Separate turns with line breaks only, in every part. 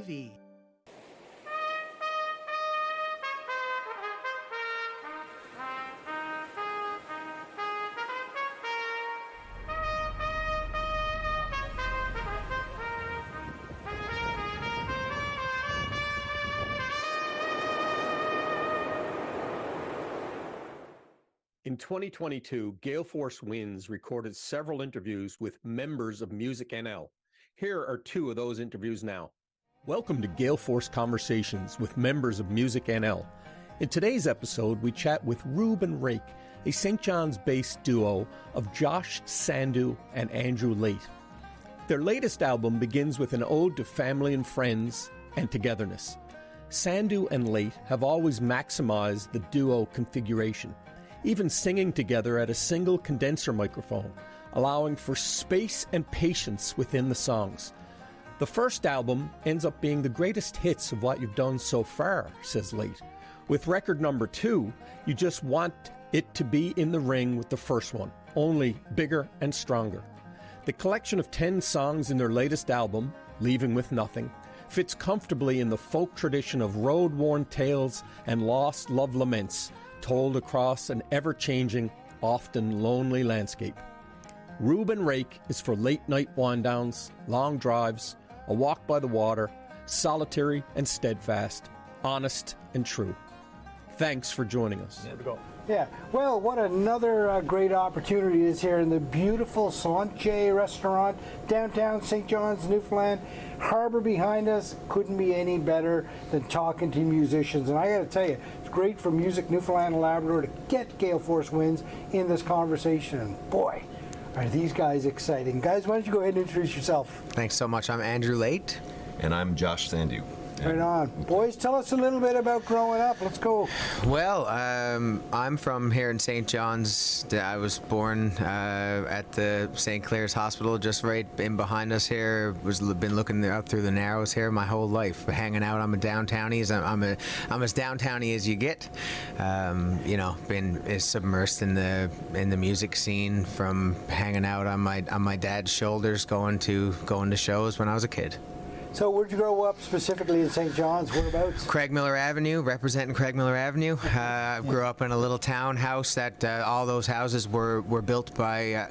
TV.
In 2022, Gale Force Winds recorded several interviews with members of MusicNL. Here are two of those interviews now. Welcome to Gale Force Conversations with members of MusicNL. In today's episode, we chat with Rube Rake, a St. John's-based duo of Josh Sandu and Andrew Late. Their latest album begins with an ode to family and friends and togetherness. Sandu and Late have always maximized the duo configuration, even singing together at a single condenser microphone, allowing for space and patience within the songs. The first album ends up being the greatest hits of what you've done so far, says Late. With record number 2, you just want it to be in the ring with the first one, only bigger and stronger. The collection of 10 songs in their latest album, Leaving With Nothing, fits comfortably in the folk tradition of road-worn tales and lost love laments, told across an ever-changing, often lonely landscape. Rube Rake is for late-night wind-downs, long drives, a walk by the water, solitary and steadfast, honest and true. Thanks for joining us.
There we go. Yeah, well, what another great opportunity is here in the beautiful Solanche restaurant, downtown St. John's, Newfoundland. Harbor behind us, couldn't be any better than talking to musicians. And I got to tell you, it's great for Music Newfoundland and Labrador to get Gale Force Winds in this conversation. And boy, are these guys exciting. Guys, why don't you go ahead and introduce yourself?
Thanks so much. I'm Andrew Late.
And I'm Josh Sandu.
Right on. Boys, tell us a little bit about growing up. Let's go.
Well, I'm from here in St. John's. I was born at the St. Clair's Hospital, just right in behind us here. Been looking out through the Narrows here my whole life, hanging out. I'm a downtownie. I'm as downtownie as you get. You know, been submersed in the music scene from hanging out on my dad's shoulders, going to shows when I was a kid.
So where'd you grow up specifically in St. John's? Whereabouts?
Craig Miller Avenue, representing Craig Miller Avenue. Grew up in a little townhouse that all those houses were built by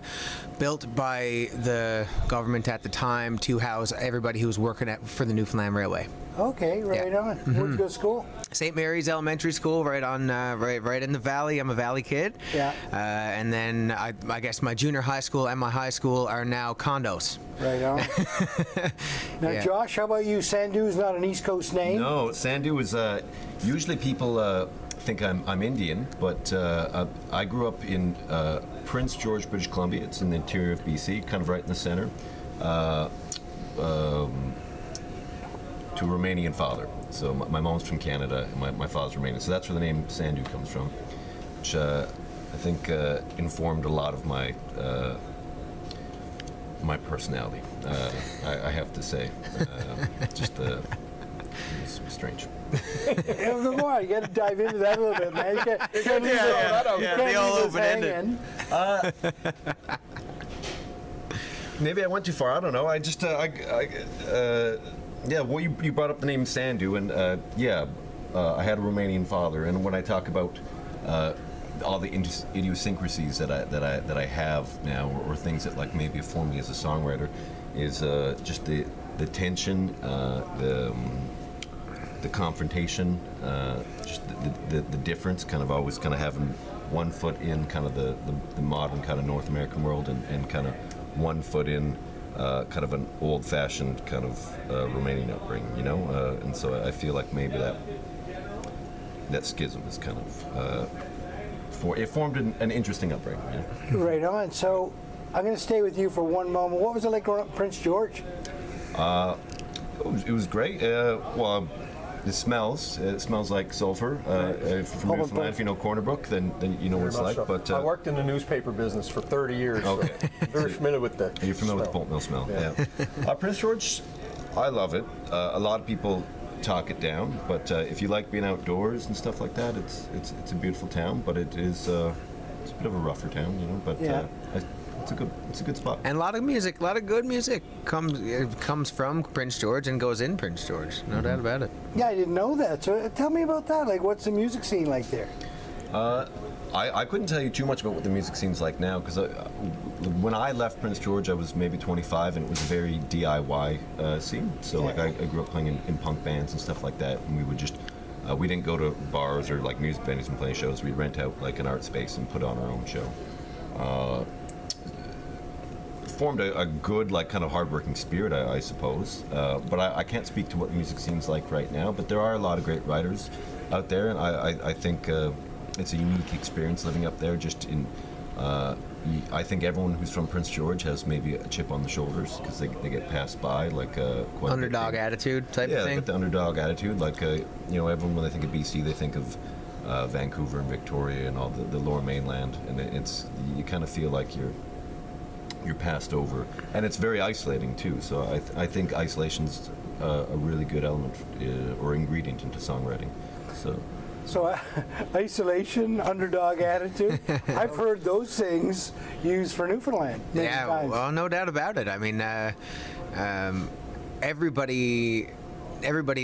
the government at the time to house everybody who was working for the Newfoundland Railway.
Okay, right on.
Mm-hmm.
Where'd you go to school?
St. Mary's Elementary School, right in the valley. I'm a valley kid.
Yeah.
And then I guess my junior high school and my high school are now condos.
Right on. Now, yeah. Josh, how about you? Sandu is not an East Coast name.
No, Sandu is usually people think I'm Indian, but I grew up in Prince George, British Columbia. It's in the interior of BC, kind of right in the center. To a Romanian father. So my mom's from Canada, and my father's Romanian. So that's where the name Sandu comes from, which I think informed a lot of my personality. I have to say, just it was strange.
Come on, you got to dive into that a little bit, man. You can't
the all open-ended.
Maybe I went too far. I don't know. I just yeah, well, you brought up the name Sandu, and I had a Romanian father, and when I talk about all the idiosyncrasies that I have now, or things that like maybe form me as a songwriter, is just the tension, the confrontation, just the difference, kind of always kind of having one foot in kind of the modern kind of North American world, and kind of one foot in kind of an old-fashioned kind of Romanian upbringing, you know, and so I feel like maybe that schism is kind of it formed an interesting upbringing. You know?
Right on. So I'm going to stay with you for one moment. What was it like growing up in Prince George?
It was great. Well, it smells like sulfur. From Newfoundland, if you know Corner Brook, then you know what it's like.
So.
But
I worked in the newspaper business for 30 years.
Okay.
So very familiar with the.
You're familiar with the pulp mill smell. Yeah. Prince George, I love it. A lot of people talk it down, but if you like being outdoors and stuff like that, it's a beautiful town. But it's a bit of a rougher town, you know. But it's a good spot.
And a lot of good music comes from Prince George and goes in Prince George. No doubt about it.
Yeah, I didn't know that. So tell me about that. Like, what's the music scene like there?
I couldn't tell you too much about what the music scene's like now, because when I left Prince George, I was maybe 25, and it was a very DIY scene. So like I grew up playing in punk bands and stuff like that, and we would just we didn't go to bars or like music venues and play shows. We'd rent out like an art space and put on our own show. Formed a good, like, kind of hardworking spirit, I suppose. But I can't speak to what the music scene's like right now. But there are a lot of great writers out there, and I think it's a unique experience living up there. Just in, I think everyone who's from Prince George has maybe a chip on the shoulders because they get passed by, like quite
Underdog attitude type of thing.
Yeah, the underdog attitude. Like everyone, when they think of BC, they think of Vancouver and Victoria and all the Lower Mainland, and it's you kind of feel like you're passed over, and it's very isolating too. So I think isolation's a really good element or ingredient into songwriting.
So isolation, underdog attitude. I've heard those things used for Newfoundland many times.
Well, no doubt about it. I mean, everybody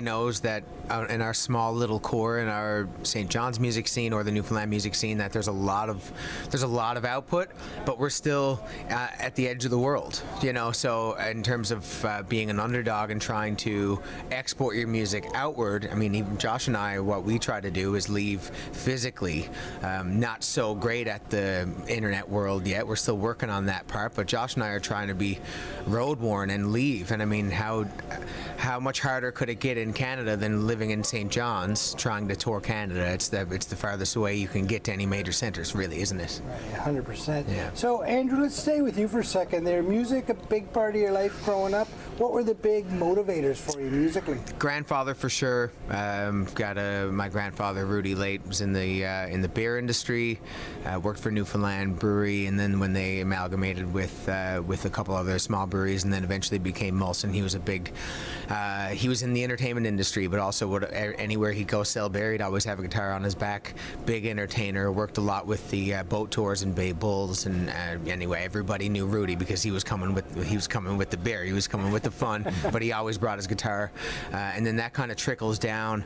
knows that in our small little core in our St. John's music scene or the Newfoundland music scene that there's a lot of output, but we're still at the edge of the world, so in terms of being an underdog and trying to export your music outward, I mean, even Josh and I, what we try to do is leave physically. Not so great at the internet world yet. We're still working on that part, but Josh and I are trying to be road worn and leave. And I mean, how much harder could it get in Canada than living in St. John's trying to tour Canada? It's the farthest away you can get to any major centers, really, isn't it?
Right, 100%.
Yeah.
So, Andrew, let's stay with you for a second there. Music, a big part of your life growing up. What were the big motivators for you musically?
Grandfather, for sure. My grandfather, Rudy Late, was in the beer industry, worked for Newfoundland Brewery, and then when they amalgamated with a couple other small breweries, and then eventually became Molson, he was he was in the entertainment industry, but also anywhere he'd go sell beer, he'd always have a guitar on his back. Big entertainer, worked a lot with the boat tours and Bay Bulls, and anyway, everybody knew Rudy because he was coming with the beer, he was coming with the fun, but he always brought his guitar, and then that kind of trickles down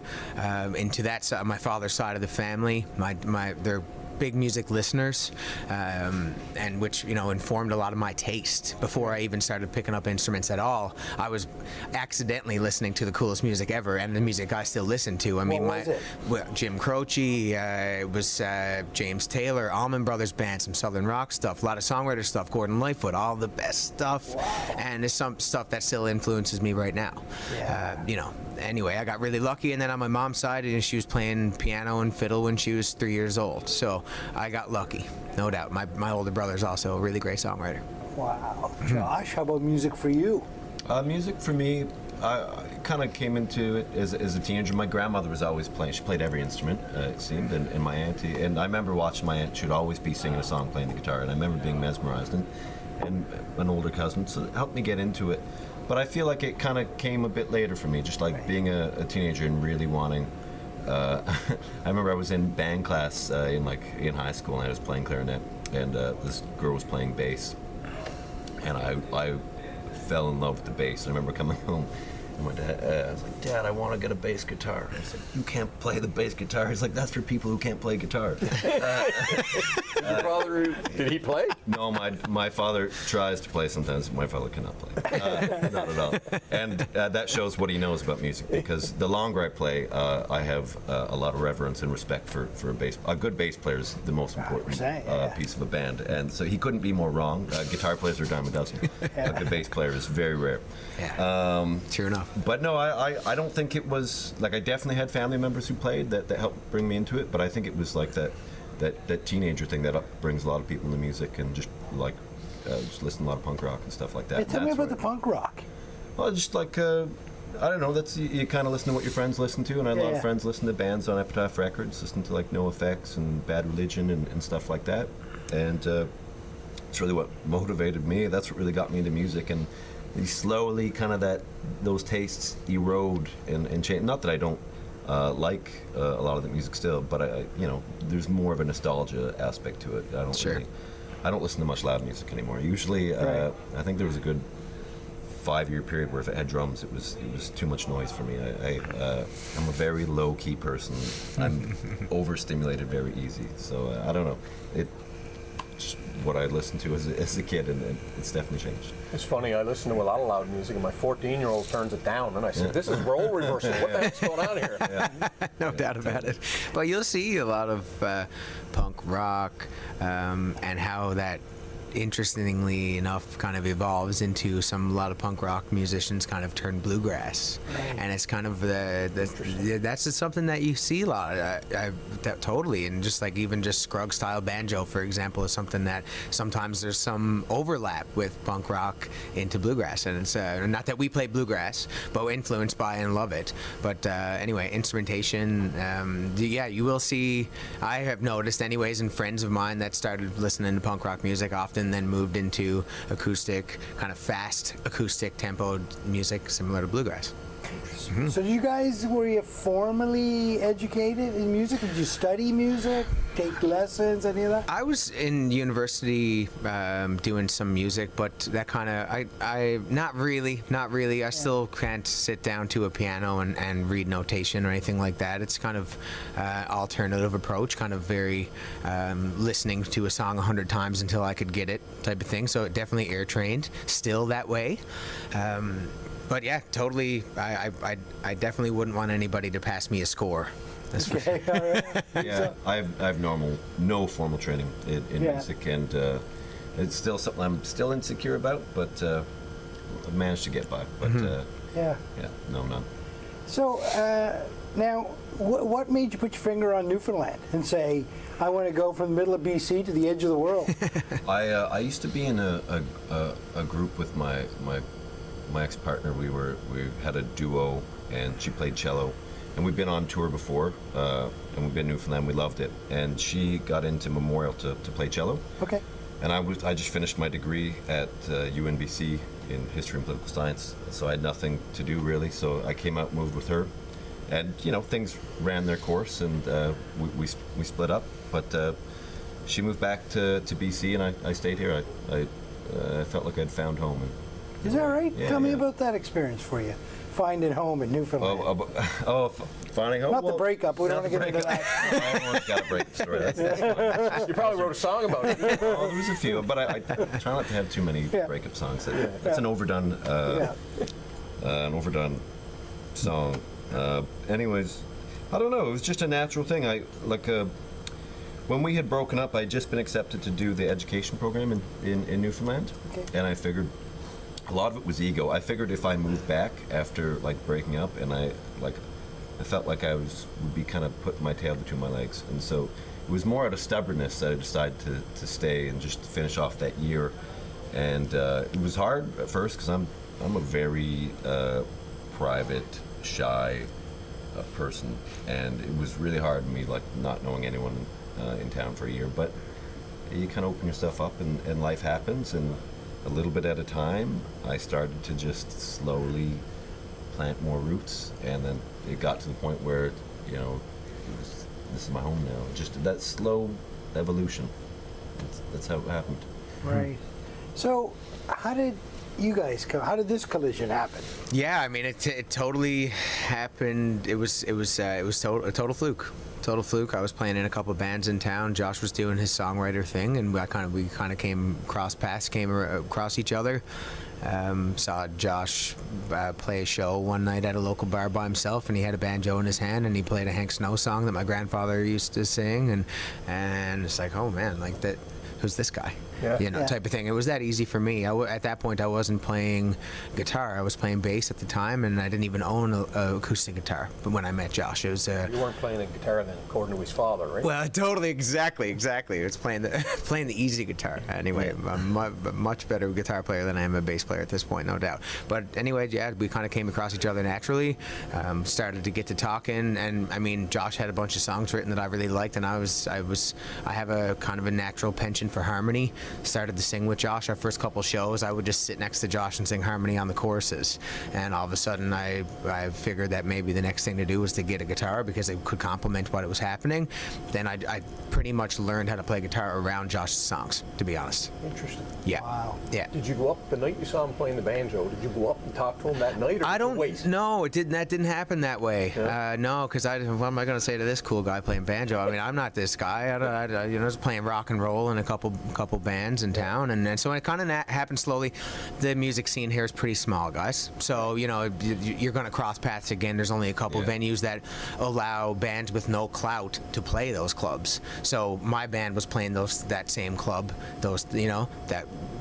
into that side, my father's side of the family. They're big music listeners, and which informed a lot of my taste. Before I even started picking up instruments at all, I was accidentally listening to the coolest music ever, and the music I still listen to. I mean, Jim Croce, it was James Taylor, Allman Brothers Band, some Southern rock stuff, a lot of songwriter stuff, Gordon Lightfoot, all the best stuff.
Wow.
And there's some stuff that still influences me right now.
Yeah.
Anyway, I got really lucky, and then on my mom's side, she was playing piano and fiddle when she was 3 years old. So I got lucky, no doubt. My older brother's also a really great songwriter.
Wow. Josh, how about music for you?
Music for me, I kind of came into it as a teenager. My grandmother was always playing. She played every instrument, it seemed, and my auntie. And I remember watching my aunt. She would always be singing a song, playing the guitar, and I remember being mesmerized. And an older cousin, so it helped me get into it. But I feel like it kind of came a bit later for me, just like being a teenager and really wanting. I remember I was in band class in high school, and I was playing clarinet, and this girl was playing bass, and I fell in love with the bass. I remember coming home, and I was like, "Dad, I want to get a bass guitar." I was like, "You can't play the bass guitar." He's like, "That's for people who can't play guitar."
Your father, did he play?
No, my father tries to play sometimes. My father cannot play, not at all. And that shows what he knows about music, because the longer I play, I have a lot of reverence and respect for a bass. A good bass player is the most important piece of a band, and so he couldn't be more wrong. Guitar players are a dime a dozen. A good bass player is very rare.
Yeah. True enough.
But no, I don't think it was like, I definitely had family members who played that helped bring me into it, but I think it was like that teenager thing that brings a lot of people into music, and just listen to a lot of punk rock and stuff like that.
Hey, tell me about the punk rock.
Well, just like I don't know. That's you kind of listen to what your friends listen to, and I had a lot of friends listen to bands on Epitaph Records, listen to like NoFX and Bad Religion and stuff like that, and it's really what motivated me. That's what really got me into music, and you slowly kind of those tastes erode and change. Not that I don't like a lot of the music still, but there's more of a nostalgia aspect to it. I don't really I don't listen to much loud music anymore. Usually,
Right.
I think there was a good 5-year period where if it had drums, it was too much noise for me. I'm a very low key person. I'm overstimulated very easy. So I don't know. Just what I listened to as a kid, and it's definitely changed.
It's funny, I listen to a lot of loud music, and my 14-year-old turns it down, and I said, this is role reversal. What the heck's going on here?
No doubt about it. But you'll see a lot of punk rock and how that, interestingly enough, kind of evolves into a lot of punk rock musicians kind of turn bluegrass, and it's kind of that's just something that you see a lot. Totally, and just like even just Scruggs style banjo, for example, is something that sometimes there's some overlap with punk rock into bluegrass, and it's not that we play bluegrass, but we're influenced by and love it. But anyway, instrumentation, yeah, you will see. I have noticed, anyways, and friends of mine that started listening to punk rock music often then moved into acoustic, kind of fast acoustic tempo music similar to bluegrass.
So were you formally educated in music? Did you study music, take lessons, any of that?
I was in university doing some music, but that kind of, I not really. I still can't sit down to a piano and read notation or anything like that. It's kind of alternative approach, kind of very listening to a song 100 times until I could get it type of thing. So it definitely ear trained, still that way. But yeah, totally. I definitely wouldn't want anybody to pass me a score. That's for sure.
All right.
Yeah, I have no formal training in music, and it's still something I'm still insecure about, but I've managed to get by. But
Yeah.
no, none.
So now, what made you put your finger on Newfoundland and say, I want to go from the middle of BC to the edge of the world?
I used to be in a group with my ex-partner. We had a duo, and she played cello, and we've been on tour before, and we've been in Newfoundland. We loved it, and she got into Memorial to play cello.
Okay.
And I just finished my degree at UNBC in history and political science, so I had nothing to do really. So I came out, moved with her, and things ran their course, and we split up. But she moved back to BC, and I stayed here. I felt like I'd found home.
Is that right?
Yeah,
Tell me
yeah.
about that experience for you. Finding home in Newfoundland.
Finding home?
Not the breakup. We don't want to get into that.
Everyone's got a breakup story. That's
You probably wrote a song about it.
well, there was a few, but I try not to have too many breakup songs. That's an overdone song. Anyways, I don't know. It was just a natural thing. When we had broken up, I'd just been accepted to do the education program in Newfoundland, and I figured a lot of it was ego. I figured if I moved back after breaking up, and I felt like I would be kind of putting my tail between my legs, and so it was more out of stubbornness that I decided to stay and just finish off that year. And it was hard at first because I'm a very private, shy person, and it was really hard for me, not knowing anyone in town for a year. But you kind of open yourself up, and life happens, and a little bit at a time, I started to just slowly plant more roots, and then it got to the point where, this is my home now. Just that slow evolution. That's how it happened.
Right. So, how did you guys come? How did this collision happen?
Yeah, I mean, it totally happened. It was a total fluke. Total fluke. I was playing in a couple of bands in town. Josh was doing his songwriter thing, and we kind of came across each other. Saw Josh play a show one night at a local bar by himself, and he had a banjo in his hand, and he played a Hank Snow song that my grandfather used to sing, and it's like, oh man, like that. Who's this guy? Type of thing. It was that easy for me. At that point, I wasn't playing guitar. I was playing bass at the time, and I didn't even own a acoustic guitar. But when I met Josh, it was.
You weren't playing a guitar then, according to his father, right?
Well, totally, exactly. It was playing the easy guitar. Anyway, I'm a much better guitar player than I am a bass player at this point, no doubt. But anyway, yeah, we kind of came across each other naturally. Started to get to talking, and I mean, Josh had a bunch of songs written that I really liked, and I have a kind of a natural penchant for harmony. started to sing with Josh. Our first couple shows, I would just sit next to Josh and sing harmony on the choruses. And all of a sudden, I figured that maybe the next thing to do was to get a guitar because it could complement what was happening. Then I pretty much learned how to play guitar around Josh's songs, to be honest.
Interesting.
Yeah.
Wow.
Yeah.
Did you go up the night you saw him playing the banjo? Did you go up and talk to him that night, or
I
did you
don't.
wait?
No, it didn't. That didn't happen that way.
Yeah.
No, because what am I going to say to this cool guy playing banjo? I mean, I'm not this guy. I was playing rock and roll in a couple bands in town, and so it kind of happened slowly. The music scene here is pretty small, guys. So you're going to cross paths again. There's only a couple venues that allow bands with no clout to play those clubs. So my band was playing that same club.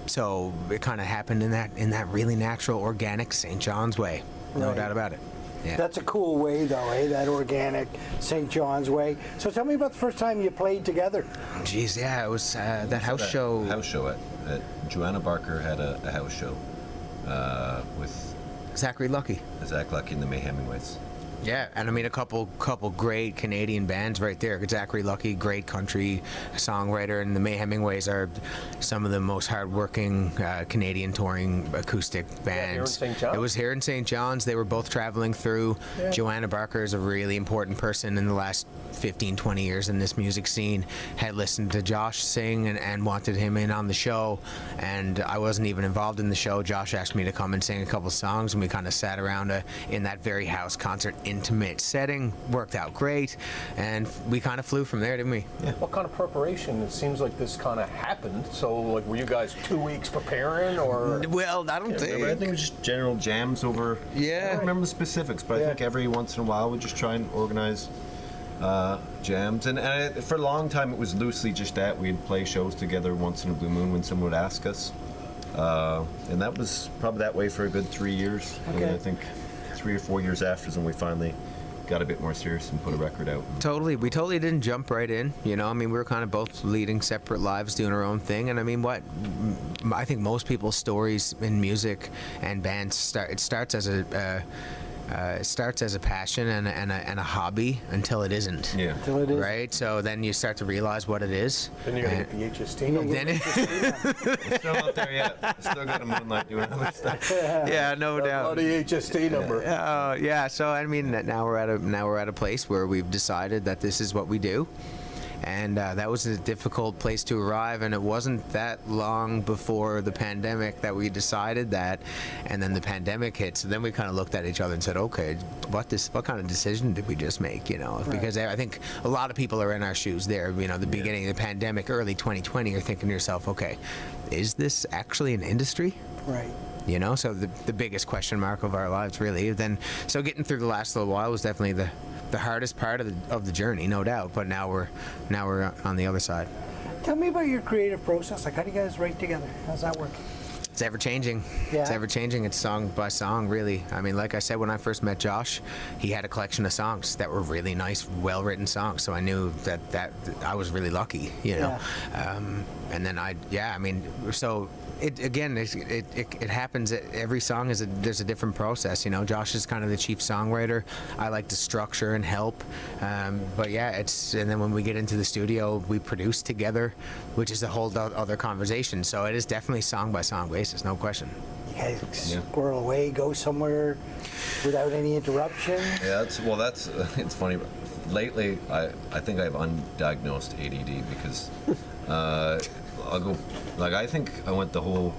So it kind of happened in that really natural, organic St. John's way. No
Right.
doubt about it. Yeah.
That's a cool way, though, eh? That organic St. John's way. So tell me about the first time you played together.
Jeez, yeah, it was that house show.
House show at Joanna Barker had a house show with
Zachary Lucky.
Zach Lucky and the May Hemingways.
Yeah, and I mean a couple great Canadian bands right there. Zachary Lucky, great country songwriter, and the May Hemingways are some of the most hardworking Canadian touring acoustic bands.
Here in St. John's.
It was here in St. John's. They were both traveling through.
Yeah.
Joanna Barker is a really important person in the last 15, 20 years in this music scene. Had listened to Josh sing and wanted him in on the show, and I wasn't even involved in the show. Josh asked me to come and sing a couple songs, and we kind of sat around in that very house concert intimate setting. Worked out great, and we kind of flew from there, didn't we?
Yeah.
What kind of preparation? It seems like this kind of happened. So, like, were you guys 2 weeks preparing, or?
Well, I don't
I
think.
think it was just general jams over.
Yeah.
I don't remember the specifics, but I think every once in a while we just try and organize jams. And for a long time it was loosely just that. We'd play shows together once in a blue moon when someone would ask us. And that was probably that way for a good 3 years.
Okay.
And I think 3 or 4 years after is when we finally got a bit more serious and put a record out.
Totally. We totally didn't jump right in. I mean, we were kind of both leading separate lives, doing our own thing. And I mean, I think most people's stories in music and bands starts as a passion and a hobby until it isn't.
Yeah.
Till it is.
Right? So then you start to realize what it is.
Then you're gonna get the HST number.
Then
We're still out there yet. Still got a moonlight doing other stuff.
yeah, no doubt.
The HST number.
Yeah. So I mean, now we're at a place where we've decided that this is what we do, and that was a difficult place to arrive. And it wasn't that long before the pandemic that we decided that, and then the pandemic hit. So then we kind of looked at each other and said, "Okay, what kind of decision did we just make?" Because I think a lot of people are in our shoes there. The beginning of the pandemic, early 2020, you're thinking to yourself, "Okay, is this actually an industry?"
Right.
So the biggest question mark of our lives, really. So getting through the last little while was definitely the hardest part of the journey, no doubt. But now we're on the other side.
Tell me about your creative process. Like, how do you guys write together? How's that work?
It's ever changing.
Yeah.
It's ever changing. It's song by song, really. I mean, like I said, when I first met Josh, he had a collection of songs that were really nice, well-written songs. So I knew that I was really lucky,
Yeah.
And then so it happens. Every song there's a different process. Josh is kind of the chief songwriter. I like to structure and help. But yeah, and then when we get into the studio, we produce together, which is a whole other conversation. So it is definitely song by song basis, no question.
You guys squirrel away, go somewhere without any interruption.
Yeah, it's funny. But lately, I think I have undiagnosed ADD because I'll go, I think I went the whole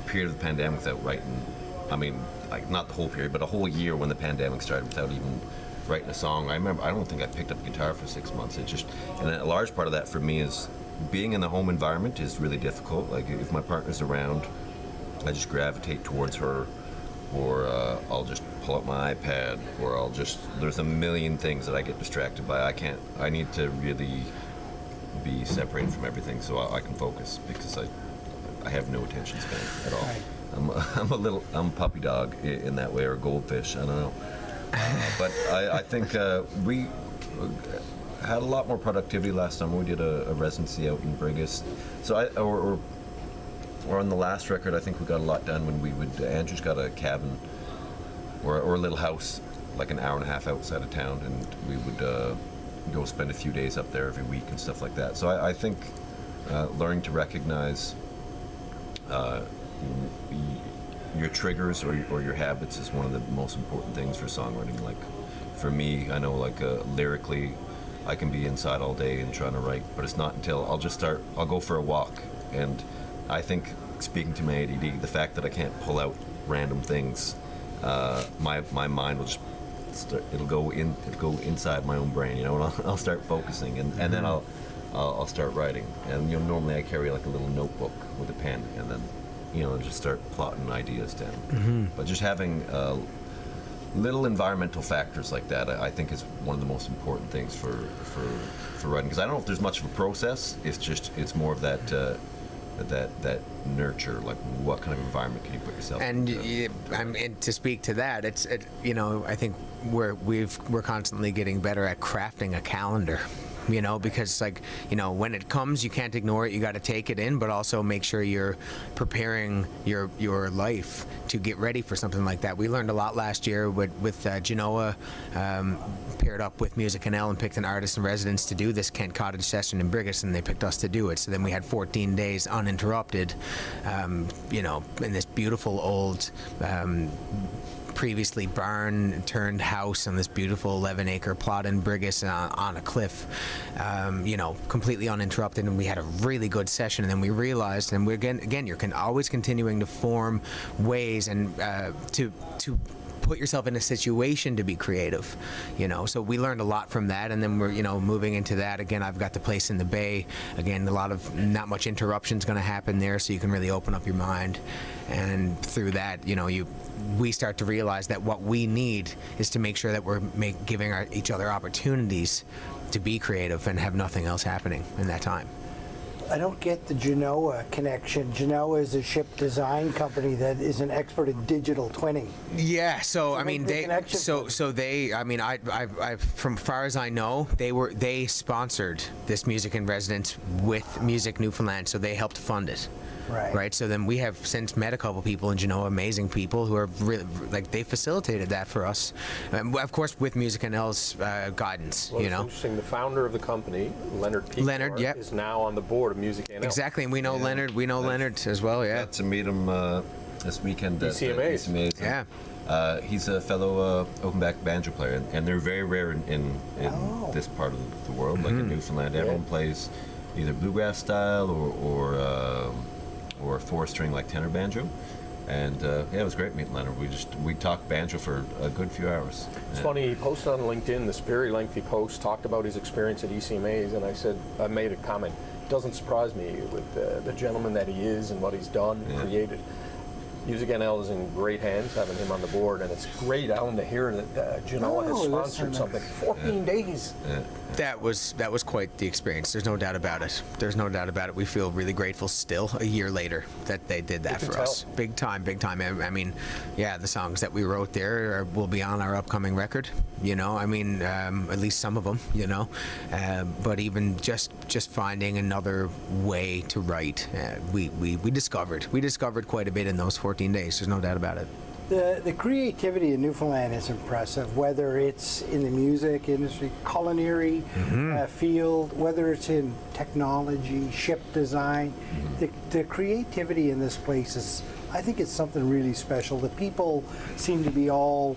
period of the pandemic without writing. I mean, not the whole period, but a whole year when the pandemic started without even writing a song. I don't think I picked up a guitar for 6 months. And a large part of that for me is being in the home environment is really difficult. Like, if my partner's around, I just gravitate towards her, or I'll just pull out my iPad, or there's a million things that I get distracted by. I need to really be separated from everything so I can focus, because I have no attention span at all.
Right.
I'm a puppy dog in that way, or a goldfish, I don't know. But I think we had a lot more productivity last summer. We did a residency out in Brigus. So or on the last record, I think we got a lot done when Andrew's got a cabin or a little house like an hour and a half outside of town, and we would go spend a few days up there every week and stuff like that. So I think learning to recognize your triggers or your habits is one of the most important things for songwriting. Like for me, I know like lyrically, I can be inside all day and trying to write, but it's not until I'll go for a walk, and I think, speaking to my ADD, the fact that I can't pull out random things, my mind will just it'll go inside my own brain, you know, and I'll start focusing, and then I'll start writing. And normally I carry like a little notebook with a pen, and then just start plotting ideas down. But just having little environmental factors like that, I think, is one of the most important things for writing. Because I don't know if there's much of a process. It's more of that nurture. Like, what kind of environment can you put yourself into?
And to speak to that, I think we're constantly getting better at crafting a calendar. Because when it comes, you can't ignore it. You got to take it in, but also make sure you're preparing your life to get ready for something like that. We learned a lot last year with Genoa, paired up with MusicNL and picked an artist in residence to do this Kent Cottage session in Brigus, and they picked us to do it. So then we had 14 days uninterrupted, in this beautiful old previously barn turned house on this beautiful 11-acre plot in Brigus on a cliff, completely uninterrupted, and we had a really good session. And then we realized, and we're again you're always continuing to form ways and to put yourself in a situation to be creative, so we learned a lot from that. And then we're moving into that again. I've got the place in the Bay again, not much interruptions going to happen there, so you can really open up your mind. And through that, we start to realize that what we need is to make sure that we're giving each other opportunities to be creative and have nothing else happening in that time.
I don't get the Genoa connection. Genoa is a ship design company that is an expert in digital twinning.
Yeah, so I mean, from far as I know, they sponsored this music in residence with Music Newfoundland, so they helped fund it. Right. So then we have since met a couple people in Genoa, amazing people who are really, they facilitated that for us. Of course, with MusicNL's guidance.
Well, it's interesting. The founder of the company, Leonard Pecor, is now on the board of MusicNL.
Exactly, and we know Leonard. We know Leonard as well. Yeah.
Got to meet him this weekend at
ECMAs.
Yeah. He's a fellow open-back banjo player, and they're very rare in this part of the world. Like in Newfoundland, everyone plays either bluegrass style or four-string like tenor banjo. And it was great meeting Leonard. We talked banjo for a good few hours.
It's funny, he posted on LinkedIn this very lengthy post, talked about his experience at ECMAs, and I made a comment. It doesn't surprise me with the gentleman that he is and what he's done, created. MusicNL is in great hands having him on the board, and it's great, Allan, to hear that Genoa has sponsored something. 14 days.
Yeah.
That was quite the experience. There's no doubt about it. We feel really grateful still, a year later, that they did that for us. Big time. I mean, the songs that we wrote there will be on our upcoming record. At least some of them. But even just finding another way to write, we discovered quite a bit in those 14 days. There's no doubt about it.
The creativity in Newfoundland is impressive, whether it's in the music industry, culinary field, whether it's in technology, ship design. The creativity in this place is, I think it's something really special. The people seem to be all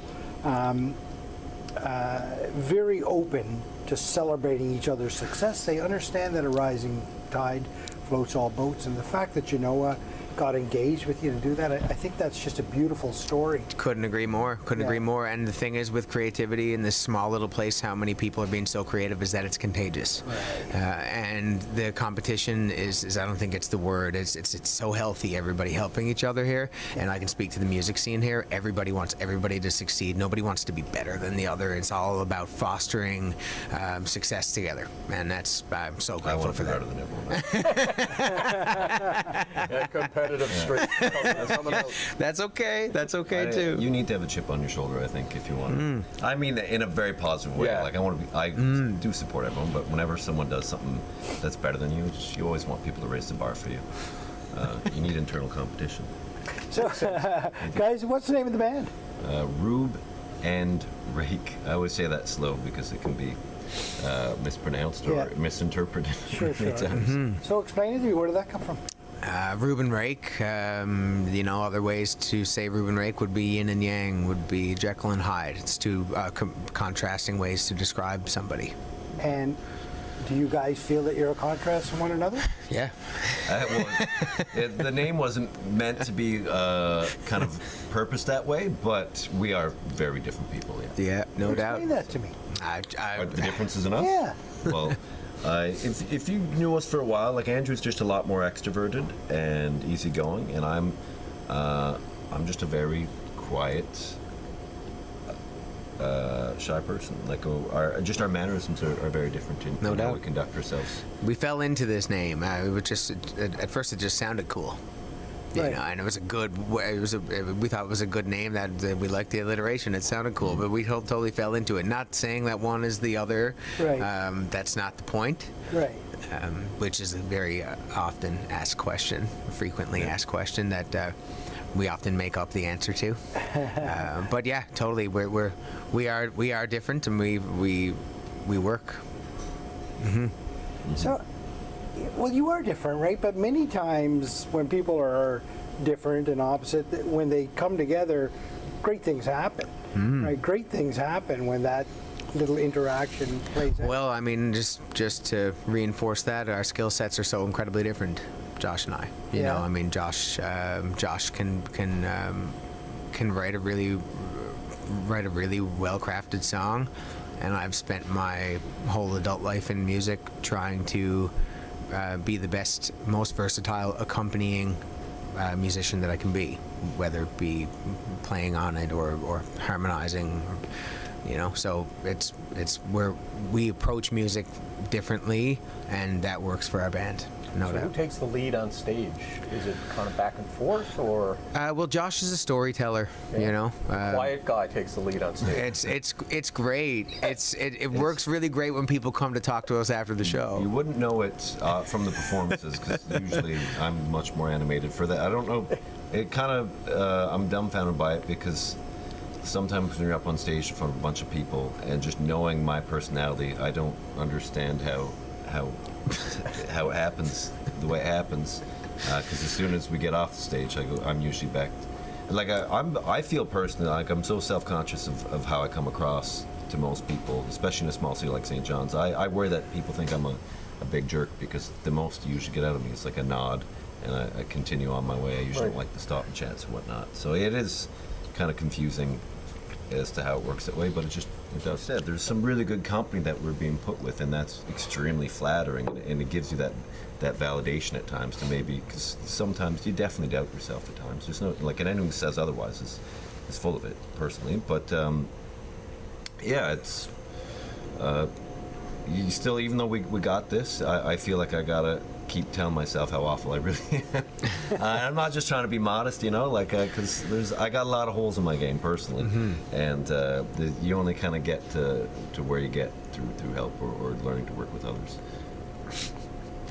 very open to celebrating each other's success. They understand that a rising tide floats all boats, and the fact that Genoa got engaged with you to do that, I think that's just a beautiful story.
Couldn't agree more. And the thing is, with creativity in this small little place, how many people are being so creative is that it's contagious.
Right.
And the competition is I don't think it's the word. It's so healthy. Everybody helping each other here. And I can speak to the music scene here. Everybody wants everybody to succeed. Nobody wants to be better than the other. It's all about fostering success together. And I'm so grateful for that.
I want to be better than everyone.
Competitive streak.
That's okay too.
You need to have a chip on your shoulder, I think, if you want to. I mean, in a very positive way.
Yeah.
Like, I do support everyone, but whenever someone does something that's better than you, you always want people to raise the bar for you. You need internal competition.
So, guys, what's the name of the band?
Rube and Rake. I always say that slow because it can be mispronounced
Yeah.
or misinterpreted
Sure,
many
sure.
times.
So explain it to me. Where did that come from?
Rube Rake, other ways to say Rube Rake would be yin and yang, would be Jekyll and Hyde. It's two contrasting ways to describe somebody.
And do you guys feel that you're a contrast to one another?
Yeah.
The name wasn't meant to be kind of purposed that way, but we are very different people. Yeah.
Yeah, no doubt.
Explain that to me.
Are the differences enough?
Yeah.
Well, if you knew us for a while, like Andrew's just a lot more extroverted and easygoing, and I'm just a very quiet, shy person. Like our mannerisms are very different in
No
how
doubt.
we conduct ourselves.
We fell into this name. At first it just sounded cool.
Right.
And it was we thought it was a good name, that we liked the alliteration. It sounded cool, but we totally fell into it. Not saying that one is the other.
Right.
That's not the point.
Right.
Which is a very often asked question, frequently asked question that we often make up the answer to. But yeah, totally. We are different, and we work. Mm-hmm.
So, well, you are different, right? But many times when people are different and opposite, when they come together, great things happen, right? Great things happen when that little interaction plays out.
Well, I mean, just to reinforce that, our skill sets are so incredibly different, Josh and I. You know, I mean, Josh can write a really well-crafted song, and I've spent my whole adult life in music trying to be the best, most versatile accompanying musician that I can be, whether it be playing on it or harmonizing. So it's where we approach music differently, and that works for our band, no
So
doubt.
who takes the lead on stage? Is it kind of back and forth, or
Well, Josh is a storyteller,
quiet guy takes the lead on stage?
It's great. It works really great when people come to talk to us after the show.
You wouldn't know it from the performances, because usually I'm much more animated for that. I don't know. It kind of I'm dumbfounded by it, because sometimes when you're up on stage in front of a bunch of people and just knowing my personality, I don't understand how it happens the way it happens. Because as soon as we get off the stage, I'm usually back. Like I feel personally like I'm so self-conscious of how I come across to most people, especially in a small city like St. John's. I worry that people think I'm a big jerk, because the most you usually get out of me is like a nod, and I continue on my way. I usually don't like to stop and chats and whatnot. So it is kind of confusing as to how it works that way, but it's just, as I said, there's some really good company that we're being put with, and that's extremely flattering, and it gives you that validation at times, to maybe, because sometimes you definitely doubt yourself at times. There's no, like, and anyone who says otherwise is full of it, personally. But yeah, it's you still, even though we got this, I feel like I gotta keep telling myself how awful I really am. I'm not just trying to be modest, because I got a lot of holes in my game personally, and you only kind of get to where you get through help or learning to work with others.